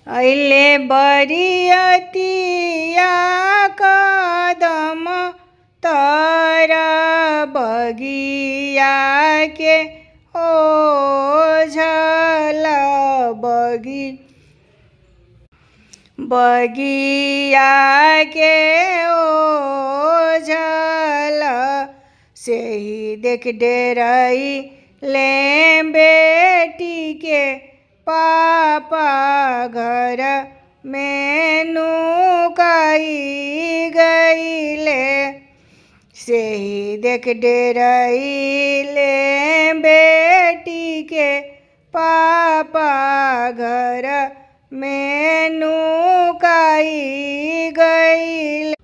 अइले बरियतिया कदम तर बगिया के ओझल बगिया के ओझल से ही देख डेरई ले बेटी के पापा घर में नुकाई गईले। से ही देख डेरई ले बेटी के पापा घर में नुकाई गईले।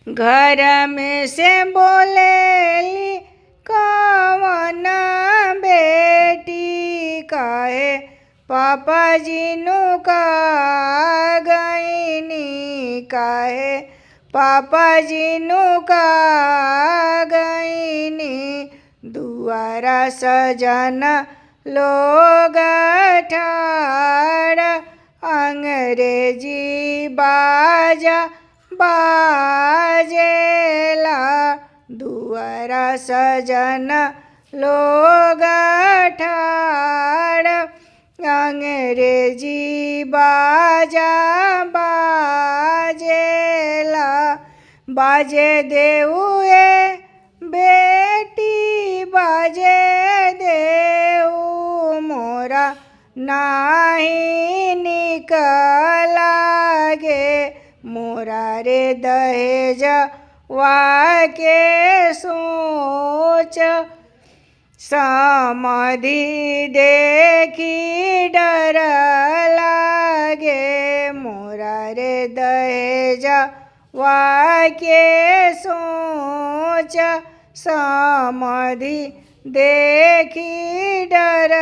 घर में से बोलेली कवन बेटी काहे पापा जी नुका गईनी, काहे पापा जी नुका गईनी। दुआरा सजन लोग ठाड़ अंग्रेजी बाजा बाजेला। दुआरा सजन लोग ठाड़ अंग्रेजी बाजा बाजेला। बाजे देउए बेटी बाजे देऊ मोरा नाही निक लागे। मोरा रे दहेज वाके सोच समधि देखी डर लागे। मोरा रे दहेज वाके सोच समधि देखी डर